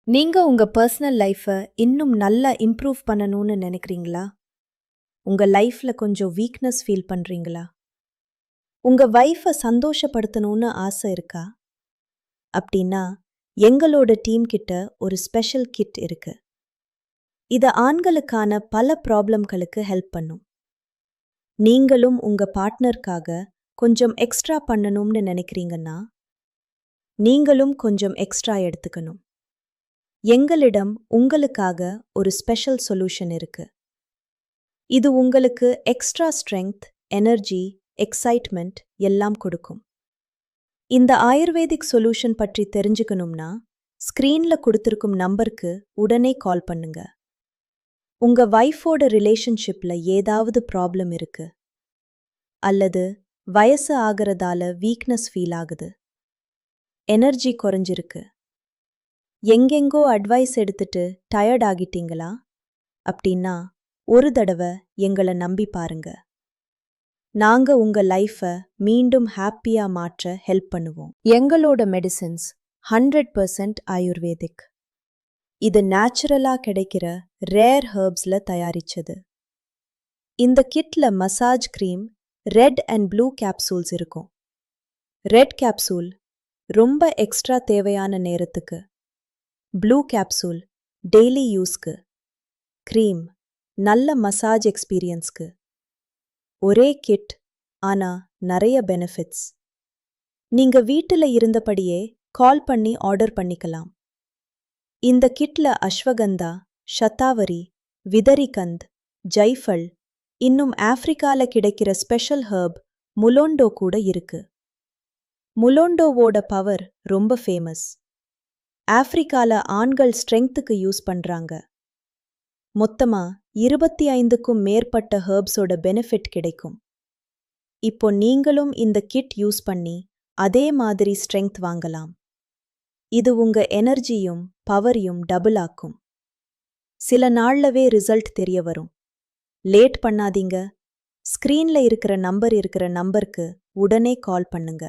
நீங்க உங்க பர்சனல் லைஃப இன்னும் நல்லா இம்ப்ரூவ் பண்ணணும்னு நினைக்கிறீங்களா? உங்க லைஃப்ல கொஞ்சம் வீக்னஸ் ஃபீல் பண்றீங்களா? உங்க வைஃப சந்தோஷப்படுத்தணும்னு ஆசை இருக்கா? அப்படின்னா, எங்களோட டீம் கிட்ட ஒரு ஸ்பெஷல் கிட் இருக்கு. இது ஆண்களுக்கான பல ப்ராப்ளம்களுக்கு ஹெல்ப் பண்ணும். நீங்களும் உங்க பார்ட்னருக்காக கொஞ்சம் எக்ஸ்ட்ரா பண்ணணும்னு நினைக்கிறீங்கன்னா, நீங்களும் கொஞ்சம் எக்ஸ்ட்ரா எடுத்துக்கணும். எங்களிடம் உங்களுக்காக ஒரு ஸ்பெஷல் சொல்யூஷன் இருக்கு. இது உங்களுக்கு எக்ஸ்ட்ரா ஸ்ட்ரெங்த், எனர்ஜி, எக்ஸைட்மெண்ட் எல்லாம் கொடுக்கும். இந்த ஆயுர்வேதிக் சொல்யூஷன் பற்றி தெரிஞ்சுக்கணும்னா ஸ்கிரீன்ல கொடுத்திருக்கும் நம்பருக்கு உடனே கால் பண்ணுங்க. உங்க வைஃபோட ரிலேஷன்ஷிப்ல ஏதாவது ப்ராப்ளம் இருக்கு, அல்லது வயசு ஆகிறதால வீக்னஸ் ஃபீல் ஆகுது, எனர்ஜி குறைஞ்சிருக்கு, எங்கெங்கோ அட்வைஸ் எடுத்துட்டு டயர்ட் ஆகிட்டீங்களா? அப்படின்னா ஒரு தடவை எங்களை நம்பி பாருங்க. நாங்க உங்க லைஃப மீண்டும் ஹாப்பியா மாற்ற ஹெல்ப் பண்ணுவோம். எங்களோட மெடிசின்ஸ் 100% ஆயுர்வேதிக். இது நேச்சுரலா கிடைக்கிற ரேர் ஹெர்ப்ஸ்ல தயாரிச்சது. இந்த கிட்ல massage cream, red and blue capsules இருக்கும். ரெட் கேப்சூல் ரொம்ப எக்ஸ்ட்ரா தேவையான நேரத்துக்கு, ப்ளூ கேப்சூல் டெய்லி யூஸ்க்கு, கிரீம் நல்ல மசாஜ் எக்ஸ்பீரியன்ஸ்க்கு. ஒரே கிட், ஆனா நிறைய பெனிஃபிட்ஸ். நீங்க வீட்டுல இருந்தபடியே கால் பண்ணி ஆர்டர் பண்ணிக்கலாம். இந்த கிட்ல அஸ்வகந்தா, ஷதாவரி, விதரிகந்த், ஜைஃபல், இன்னும் ஆப்பிரிக்கால கிடைக்கிற ஸ்பெஷல் ஹெர்ப் முலோண்டோ கூட இருக்கு. முலோண்டோவோட பவர் ரொம்ப ஃபேமஸ். ஆப்பிரிக்கால ஆண்கள் ஸ்ட்ரெங்த்துக்கு யூஸ் பண்றாங்க. மொத்தமா 25க்கும் மேற்பட்ட ஹெர்ப்ஸோட பெனிஃபிட் கிடைக்கும். இப்போ நீங்களும் இந்த கிட் யூஸ் பண்ணி அதே மாதிரி ஸ்ட்ரெங்த் வாங்கலாம். இது உங்க எனர்ஜியும் பவரையும் டபுள் ஆக்கும். சில நாள்லவே ரிசல்ட் தெரிய வரும். லேட் பண்ணாதீங்க. ஸ்கிரீன்ல இருக்கிற நம்பருக்கு உடனே கால் பண்ணுங்க.